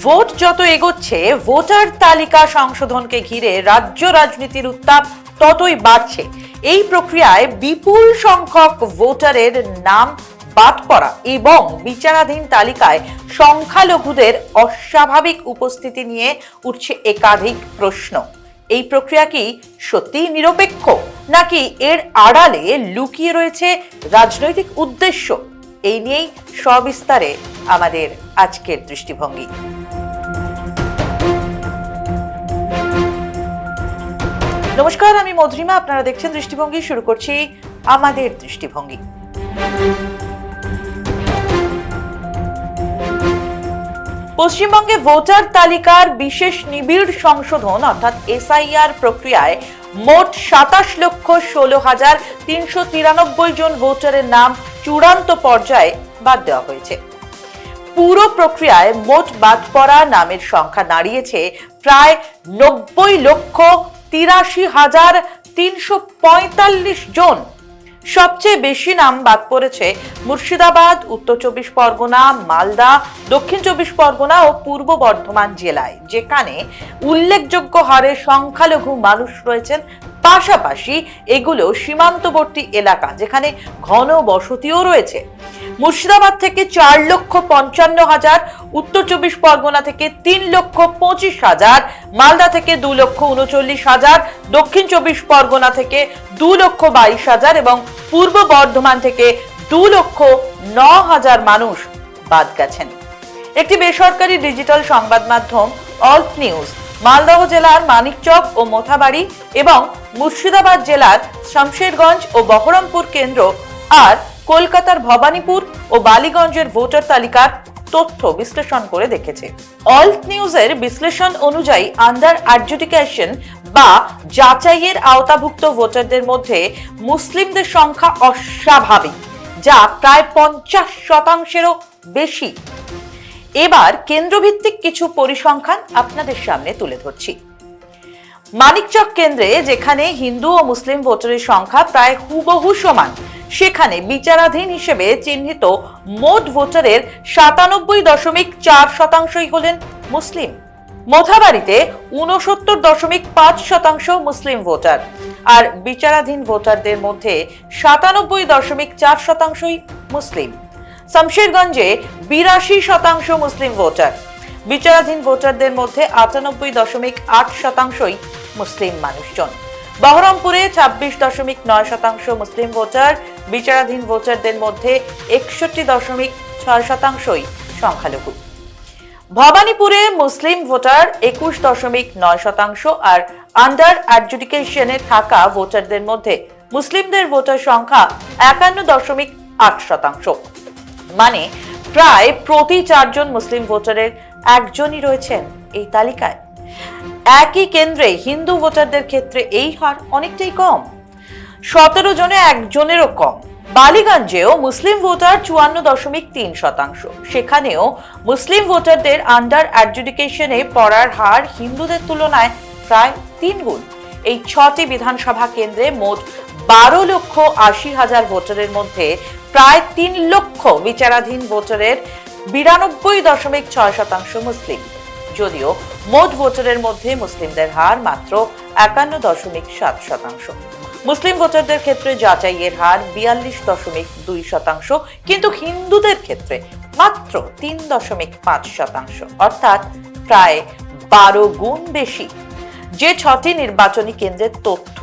Vote যত এগোচ্ছে, voter তালিকা সংশোধনকে ঘিরে রাজ্য রাজনীতির উত্তাপ ততই বাড়ছে। এই প্রক্রিয়ায় বিপুল সংখ্যক ভোটারের নাম বাদ পড়া এবং বিচারাধীন তালিকায় সংখ্যালঘুদের অস্বাভাবিক উপস্থিতি নিয়ে উঠছে একাধিক প্রশ্ন। এই প্রক্রিয়া কি সত্যিই নিরপেক্ষ, নাকি এর আড়ালে লুকিয়ে রয়েছে রাজনৈতিক উদ্দেশ্য? এই নিয়েই সবিস্তারে আমাদের আজকের দৃষ্টিভঙ্গি। নমস্কার, আমি মধুরিমা, আপনারা দেখছেন দৃষ্টিভঙ্গি। শুরু করছি আমাদের দৃষ্টিভঙ্গি। পশ্চিমবঙ্গে ভোটার তালিকার বিশেষ নিবিড় সংশোধন অর্থাৎ এসআইআর প্রক্রিয়ায় মোট ২৭,১৬,৩৯৩ জন ভোটারের নাম চূড়ান্ত পর্যায়ে বাদ দেওয়া হয়েছে। পুরো প্রক্রিয়ায় মোট বাদ পড়া নামের সংখ্যা দাঁড়িয়েছে প্রায় ৯০,৮৩,৩৪৫ জন। সবচেয়ে বেশি নাম বাদ পড়েছে মুর্শিদাবাদ, উত্তর চব্বিশ পরগনা, মালদা, দক্ষিণ চব্বিশ পরগনা ও পূর্ব বর্ধমান জেলায়, যেখানে উল্লেখযোগ্য হারে সংখ্যালঘু মানুষ রয়েছেন। পাশাপাশি এগুলো সীমান্তবর্তী এলাকা, যেখানে ঘন বসতিও রয়েছে। মুর্শিদাবাদ থেকে ৪,৫৫,০০০, উত্তর চব্বিশ পরগনা থেকে ৩,২৫,০০০, মালদা থেকে 2,39,০০০, দক্ষিণ চব্বিশ পরগনা থেকে 2,22,০০০ এবং পূর্ব বর্ধমান থেকে 2,09,০০০ মানুষ বাদ গেছেন। একটি বেসরকারি ডিজিটাল সংবাদ মাধ্যম অল্ট নিউজ মালদহ জেলার মানিকচক ও মোথাবাড়ি এবং মুর্শিদাবাদ জেলার শামশেরগঞ্জ ও বহরমপুর কেন্দ্র আর কলকাতার ভবানীপুর ও বালিগঞ্জের ভোটার তালিকার তথ্য বিশ্লেষণ করে দেখেছে। অল্ট নিউজের বিশ্লেষণ অনুযায়ী আন্ডার অ্যাডজুডিকেশন বা যাচাইয়ের আওতাভুক্ত ভোটারদের মধ্যে মুসলিমদের সংখ্যা অস্বাভাবিক, যা প্রায় 50%-এরও বেশি। এবার কেন্দ্রভিত্তিক কিছু পরিসংখ্যান আপনাদের সামনে তুলে ধরছি। মানিকচক কেন্দ্রে, যেখানে হিন্দু ও মুসলিম ভোটারের সংখ্যা প্রায় হুবহু সমান, সেখানে বিচারাধীন হিসেবে চিহ্নিত মোট ভোটারের 97.4% হলেন মুসলিম। মোথাবাড়িতে 69.5% মুসলিম ভোটার, আর বিচারাধীন ভোটারদের মধ্যে 97.4% মুসলিম। শামশেরগঞ্জে 82% মুসলিম ভোটার, বিচারাধীন ভোটারদের মধ্যে 98.8% মুসলিম মানুষজন। বহরমপুরে 26.9% মুসলিম ভোটার, বিচারাধীন ভোটারদের মধ্যে 61.6% সংখ্যালঘু। ভবানীপুরে মুসলিম ভোটার 21.9% আর আন্ডার অ্যাডজুডিকেশনে থাকা ভোটারদের মধ্যে মুসলিমদের ভোটার সংখ্যা 51.8%। মানে প্রায় প্রতি 4 জন মুসলিম ভোটারের একজনই রয়েছেন এই তালিকায়। একই কেন্দ্রে হিন্দু ভোটারদের ক্ষেত্রে এই হার অনেকটাই কম, 17 জনে একজনেরও কম। বালিগঞ্জেও মুসলিম ভোটার 54.3%, সেখানেও মুসলিম ভোটারদের আন্ডার অ্যাডজুডিকেশনে পড়ার হার হিন্দুদের তুলনায় প্রায় 3 গুণ। এই 6টি বিধানসভা কেন্দ্রে মোট 12,80,000 ভোটারের মধ্যে প্রায় 3 লক্ষ বিচারাধীন ভোটারের 92.6% মুসলিম, যদিও মোট ভোটারের মধ্যে মুসলিমদের হার মাত্র 51.7%। মুসলিম ভোটারদের ক্ষেত্রে যাচাইয়ের হার 42.2%, কিন্তু হিন্দুদের ক্ষেত্রে মাত্র 3.5%, অর্থাৎ প্রায় 12 গুণ বেশি। যে 6টি নির্বাচনী কেন্দ্রের তথ্য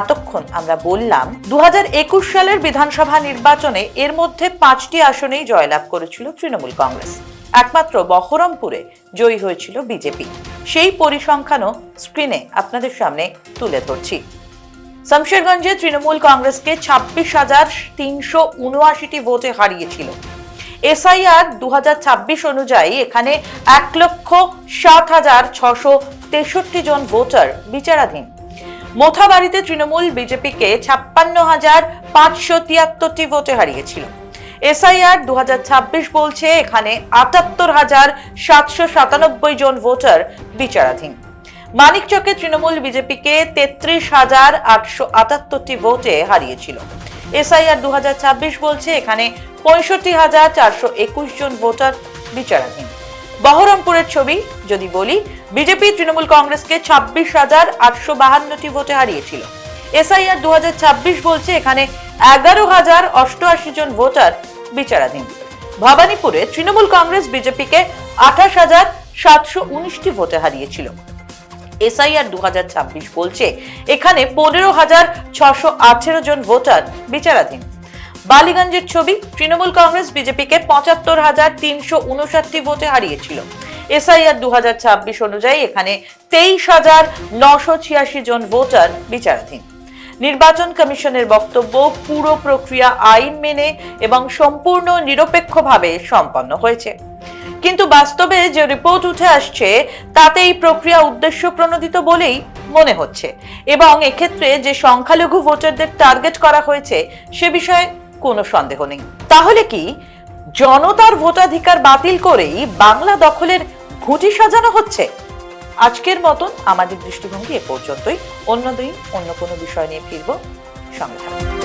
এতক্ষণ আমরা বললাম, 2021 সালের বিধানসভা নির্বাচনে এর মধ্যে 5টি আসনেই জয়লাভ করেছিল তৃণমূল কংগ্রেস। একমাত্র বহরমপুরে জয়ী হয়েছিল বিজেপি। সেই পরিসংখ্যানও স্ক্রিনে আপনাদের সামনে তুলে ধরছি। শামশেরগঞ্জে তৃণমূল কংগ্রেসকে 26,379টি ভোটে হারিয়েছিল। এসআইআর 2026 অনুযায়ী এখানে 1,07,663 জন ভোটার বিচারাধীন। মোথাবাড়িতে তৃণমূল বিজেপিকে 56,573টি ভোটে হারিয়েছিল। এসআইআর 2026 বলছে এখানে 78,797 জন ভোটার বিচারাধীন। মানিকচকে তৃণমূল বিজেপিকে 33,878টি ভোটে হারিয়েছিল। এসআইআর 2026 বলছে এখানে 65,421 জন ভোটার বিচারাধীন। বহরমপুরের ছবি যদি বলি, বিজেপি তৃণমূল কংগ্রেসকে 26,852টি ভোটে হারিয়েছিল। এসআইআর 2026 বলছে এখানে 11,088 জন ভোটার বিচারাধীন। ভবানীপুরে তৃণমূল কংগ্রেস বিজেপিকে 28,719টি ভোটে হারিয়েছিল। এসআইআর 2026 বলছে এখানে 15,618 জন ভোটার বিচারাধীন। বালিগঞ্জের ছবি, তৃণমূল কংগ্রেস বিজেপিকে 75,359টি ভোটে হারিয়েছিল। এসআইআর 2026 অনুযায়ী এখানে 23,986 জন ভোটার বিচারাধীন। নির্বাচন কমিশনের বক্তব্য, পুরো প্রক্রিয়া আইন মেনে এবং সম্পূর্ণ নিরপেক্ষভাবে সম্পন্ন হয়েছে। কিন্তু বাস্তবে যে রিপোর্ট উঠে আসছে তাতে এই প্রক্রিয়া উদ্দেশ্য প্রণোদিত বলেই মনে হচ্ছে এবং এক্ষেত্রে যে সংখ্যালঘু ভোটারদের টার্গেট করা হয়েছে সে বিষয়ে কোনো সন্দেহ নেই। তাহলে কি জনতার ভোটাধিকার বাতিল করেই বাংলা দখলের ঘুঁটি সাজানো হচ্ছে? আজকের মতন আমাদের দৃষ্টিভঙ্গি এ পর্যন্তই। অন্য দিন অন্য কোনো বিষয় নিয়ে ফিরবো, সঙ্গে থাকুন।